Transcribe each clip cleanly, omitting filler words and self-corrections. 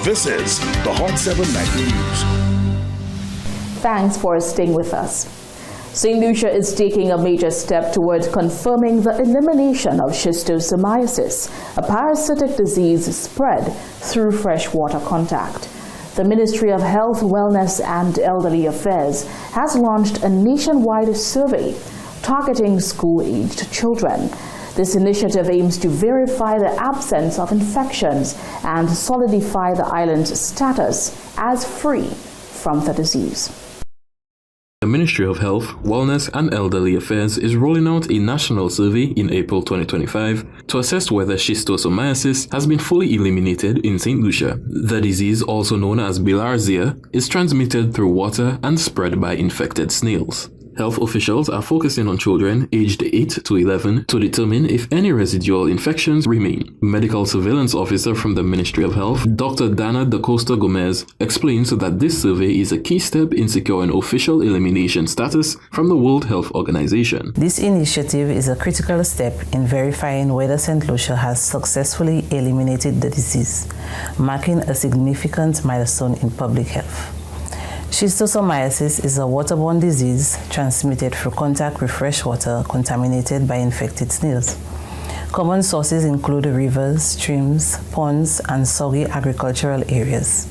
This is the Hot 790 News. Thanks for staying with us. Saint Lucia is taking a major step toward confirming the elimination of schistosomiasis, a parasitic disease spread through freshwater contact. The Ministry of Health, Wellness and Elderly Affairs has launched a nationwide survey targeting school-aged children. This initiative aims to verify the absence of infections and solidify the island's status as free from the disease. The Ministry of Health, Wellness and Elderly Affairs is rolling out a national survey in April 2025 to assess whether schistosomiasis has been fully eliminated in Saint Lucia. The disease, also known as bilharzia, is transmitted through water and spread by infected snails. Health officials are focusing on children aged 8 to 11 to determine if any residual infections remain. Medical Surveillance Officer from the Ministry of Health, Dr. Dana Da Costa Gomez, explains that this survey is a key step in securing official elimination status from the World Health Organization. This initiative is a critical step in verifying whether Saint Lucia has successfully eliminated the disease, marking a significant milestone in public health. Schistosomiasis is a waterborne disease transmitted through contact with fresh water contaminated by infected snails. Common sources include rivers, streams, ponds, and soggy agricultural areas.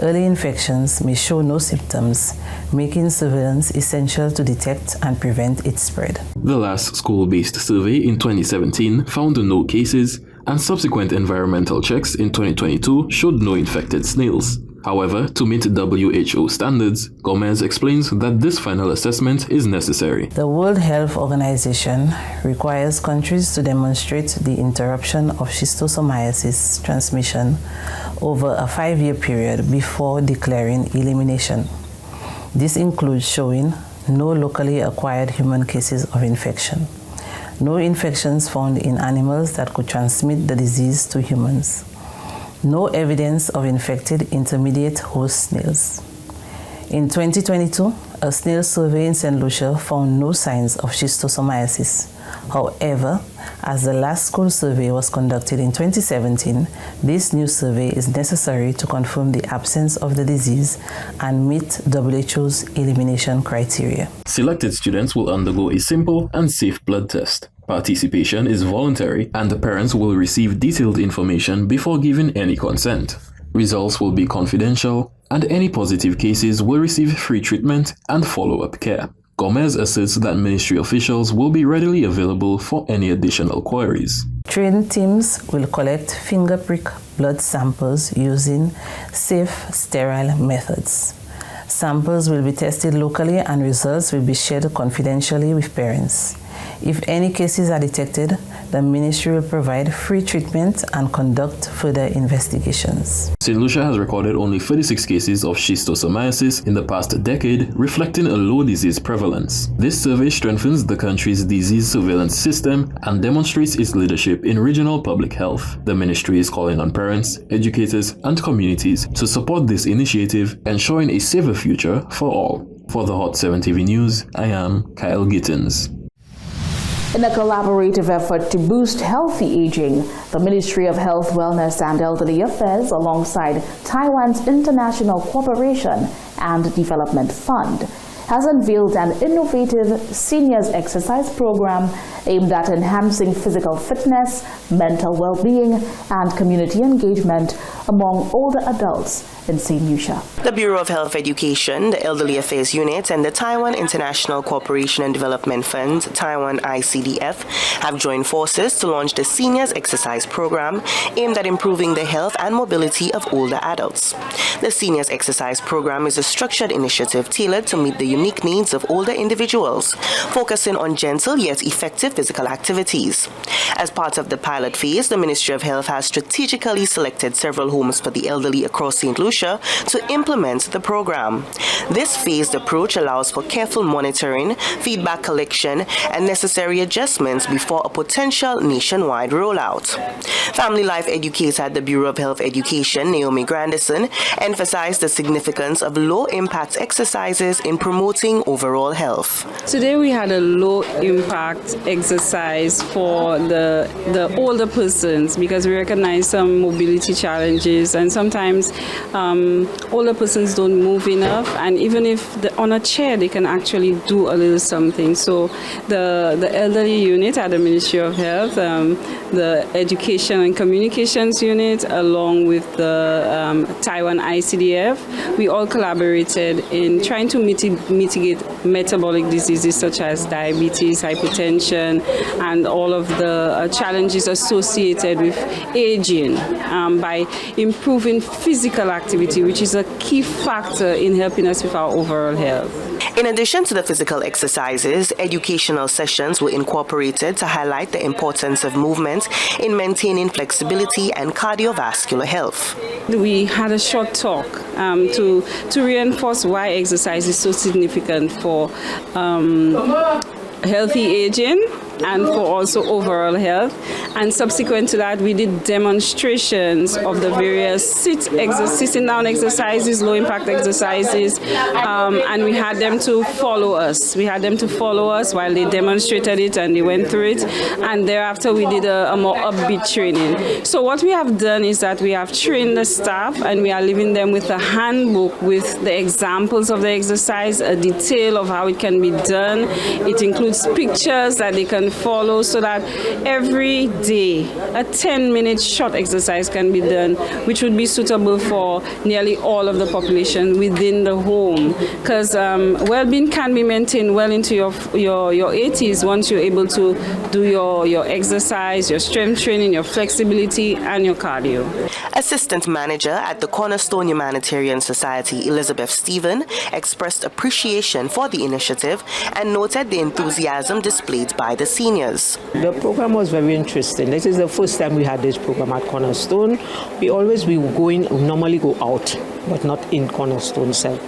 Early infections may show no symptoms, making surveillance essential to detect and prevent its spread. The last school-based survey in 2017 found no cases, and subsequent environmental checks in 2022 showed no infected snails. However, to meet WHO standards, Gomez explains that this final assessment is necessary. The World Health Organization requires countries to demonstrate the interruption of schistosomiasis transmission over a 5-year period before declaring elimination. This includes showing no locally acquired human cases of infection, no infections found in animals that could transmit the disease to humans, no evidence of infected intermediate host snails. In 2022, a snail survey in Saint Lucia found no signs of schistosomiasis. However, as the last school survey was conducted in 2017, this new survey is necessary to confirm the absence of the disease and meet WHO's elimination criteria. Selected students will undergo a simple and safe blood test. Participation is voluntary, and the parents will receive detailed information before giving any consent. Results will be confidential, and any positive cases will receive free treatment and follow-up care. Gomez asserts that ministry officials will be readily available for any additional queries. Trained teams will collect finger prick blood samples using safe, sterile methods. Samples will be tested locally and results will be shared confidentially with parents. If any cases are detected, the ministry will provide free treatment and conduct further investigations. Saint Lucia has recorded only 36 cases of schistosomiasis in the past decade, reflecting a low disease prevalence. This survey strengthens the country's disease surveillance system and demonstrates its leadership in regional public health. The ministry is calling on parents, educators, and communities to support this initiative, ensuring a safer future for all. For the Hot 7 TV News, I am Kyle Gittins. In a collaborative effort to boost healthy aging, the Ministry of Health, Wellness and Elderly Affairs, alongside Taiwan's International Cooperation and Development Fund, has unveiled an innovative seniors exercise program aimed at enhancing physical fitness, mental well-being, and community engagement among older adults in Saint Lucia. The Bureau of Health Education, the Elderly Affairs Unit, and the Taiwan International Cooperation and Development Fund, Taiwan ICDF, have joined forces to launch the Seniors Exercise Program aimed at improving the health and mobility of older adults. The Seniors Exercise Program is a structured initiative tailored to meet the unique needs of older individuals, focusing on gentle yet effective physical activities. As part of the pilot phase, the Ministry of Health has strategically selected several homes for the elderly across Saint Lucia to implement the program. This phased approach allows for careful monitoring, feedback collection, and necessary adjustments before a potential nationwide rollout. Family life educator at the Bureau of Health Education, Naomi Grandison, emphasized the significance of low-impact exercises in promoting overall health. Today we had a low-impact exercise for the older persons because we recognize some mobility challenges challenges, and sometimes older persons don't move enough, and even if they're on a chair, they can actually do a little something. So the elderly unit at the Ministry of Health, the Education and Communications unit, along with the Taiwan ICDF, we all collaborated in trying to mitigate metabolic diseases such as diabetes, hypertension, and all of the challenges associated with aging by improving physical activity, which is a key factor in helping us with our overall health. In addition to the physical exercises, educational sessions were incorporated to highlight the importance of movement in maintaining flexibility and cardiovascular health. We had a short talk to reinforce why exercise is so significant for healthy aging and for also overall health. And subsequent to that, we did demonstrations of the various sitting down exercises, low impact exercises, and we had them to follow us. We had them to follow us while they demonstrated it and they went through it. And thereafter, we did a more upbeat training. So what we have done is that we have trained the staff and we are leaving them with a handbook with the examples of the exercise, a detail of how it can be done. It includes pictures that they can follow, so that every day a 10-minute short exercise can be done, which would be suitable for nearly all of the population within the home, because well-being can be maintained well into your 80s once you're able to do your exercise, your strength training, your flexibility, and your cardio. Assistant Manager at the Cornerstone Humanitarian Society, Elizabeth Stephen, expressed appreciation for the initiative and noted the enthusiasm displayed by the seniors. The program was very interesting. This is the first time we had this program at Cornerstone. We normally go out, but not in Cornerstone itself.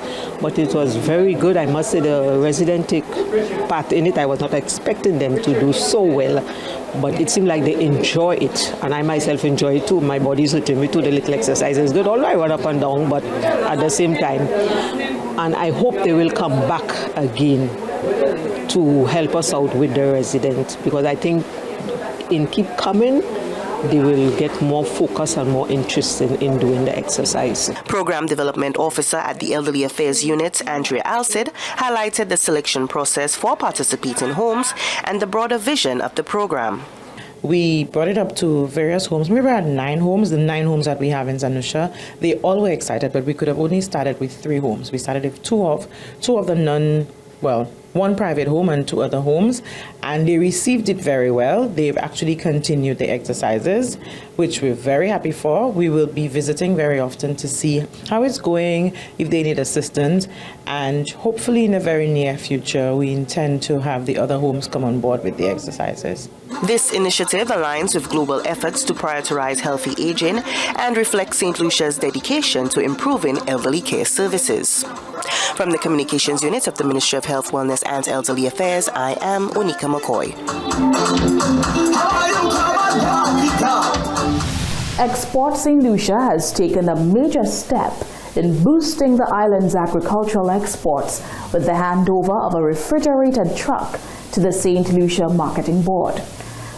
But it was very good. I must say the resident take part in it. I was not expecting them to do so well, but it seemed like they enjoy it, and I myself enjoy it too. My body's hurting me too. The little exercise is good, although I run up and down, but at the same time. And I hope they will come back again to help us out with the residents, because I think in keep coming, they will get more focus and more interested in doing the exercise. Program Development Officer at the Elderly Affairs Unit, Andrea Alcid, highlighted the selection process for participating homes and the broader vision of the program. We brought it up to various homes. We had 9 homes, the 9 homes that we have in Saint Lucia. They all were excited, but we could have only started with 3 homes. We started with two of the one private home and 2 other homes, and they received it very well. They've actually continued the exercises, which we're very happy for. We will be visiting very often to see how it's going, if they need assistance, and hopefully in the very near future, we intend to have the other homes come on board with the exercises. This initiative aligns with global efforts to prioritize healthy aging and reflects St. Lucia's dedication to improving elderly care services. From the Communications Unit of the Ministry of Health, Wellness and Elderly Affairs, I am Onika McCoy. Export Saint Lucia has taken a major step in boosting the island's agricultural exports with the handover of a refrigerated truck to the Saint Lucia Marketing Board.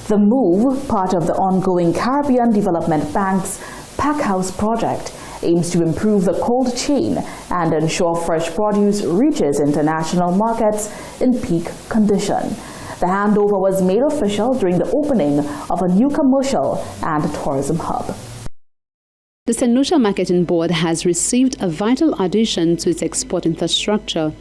The move, part of the ongoing Caribbean Development Bank's Packhouse project, aims to improve the cold chain and ensure fresh produce reaches international markets in peak condition. The handover was made official during the opening of a new commercial and tourism hub. The Saint Lucia Marketing Board has received a vital addition to its export infrastructure,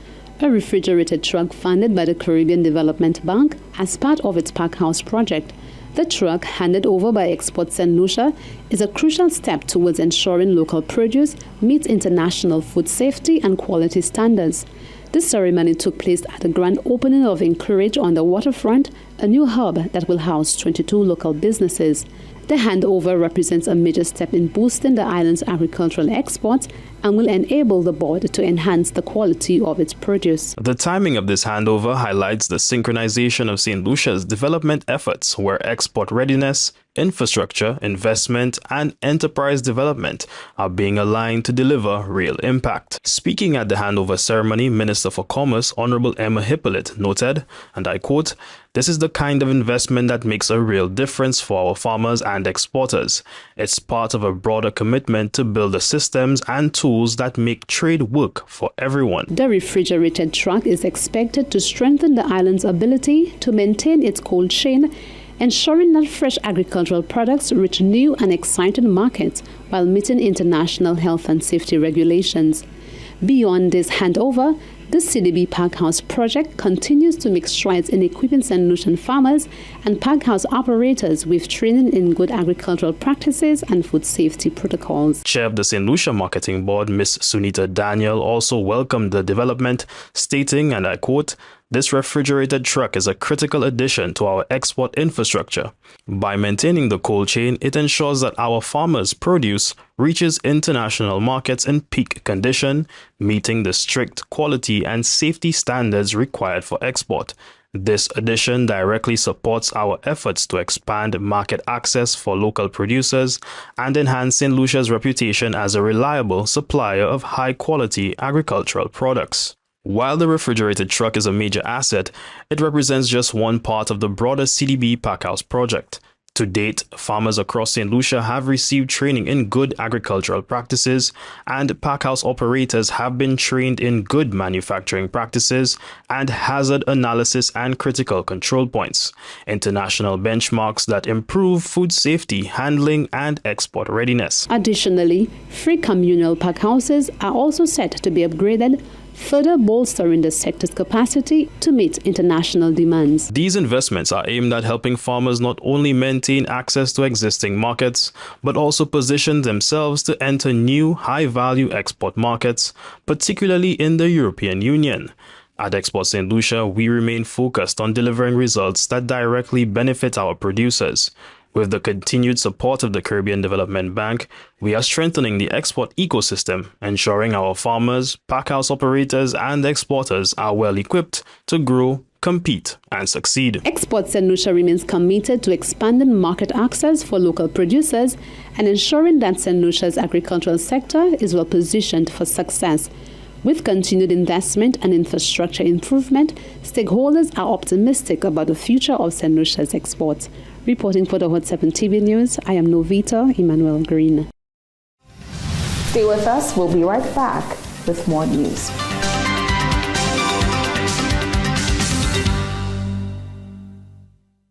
a refrigerated truck funded by the Caribbean Development Bank as part of its Packhouse project. The truck, handed over by Export Saint Lucia, is a crucial step towards ensuring local produce meets international food safety and quality standards. This ceremony took place at the grand opening of Encourage on the waterfront, a new hub that will house 22 local businesses. The handover represents a major step in boosting the island's agricultural exports and will enable the board to enhance the quality of its produce. The timing of this handover highlights the synchronization of St. Lucia's development efforts, where export readiness, infrastructure, investment, and enterprise development are being aligned to deliver real impact. Speaking at the handover ceremony, Minister for Commerce, Honorable Emma Hippolyte, noted, and I quote, "This is the kind of investment that makes a real difference for our farmers and exporters. It's part of a broader commitment to build the systems and tools that make trade work for everyone." The refrigerated truck is expected to strengthen the island's ability to maintain its cold chain, ensuring that fresh agricultural products reach new and exciting markets while meeting international health and safety regulations. Beyond this handover, the CDB Packhouse project continues to make strides in equipping St. Lucian farmers and packhouse operators with training in good agricultural practices and food safety protocols. Chair of the St. Lucia Marketing Board, Ms. Sunita Daniel, also welcomed the development, stating, and I quote, "This refrigerated truck is a critical addition to our export infrastructure. By maintaining the cold chain, it ensures that our farmers' produce reaches international markets in peak condition, meeting the strict quality and safety standards required for export. This addition directly supports our efforts to expand market access for local producers and enhance St. Lucia's reputation as a reliable supplier of high-quality agricultural products." While the refrigerated truck is a major asset, it represents just one part of the broader CDB Packhouse project. To date, farmers across St. Lucia have received training in good agricultural practices, and packhouse operators have been trained in good manufacturing practices and hazard analysis and critical control points, international benchmarks that improve food safety, handling, and export readiness. Additionally, 3 communal packhouses are also set to be upgraded, further bolstering the sector's capacity to meet international demands. These investments are aimed at helping farmers not only maintain access to existing markets, but also position themselves to enter new high-value export markets, particularly in the European Union. At Export St. Lucia, we remain focused on delivering results that directly benefit our producers. With the continued support of the Caribbean Development Bank, we are strengthening the export ecosystem, ensuring our farmers, packhouse operators, and exporters are well equipped to grow, compete, and succeed. Export St. Lucia remains committed to expanding market access for local producers and ensuring that St. Lucia's agricultural sector is well positioned for success. With continued investment and infrastructure improvement, stakeholders are optimistic about the future of St. Lucia's exports. Reporting for the Hot 7 TV News, I am Novita Emmanuel Green. Stay with us. We'll be right back with more news.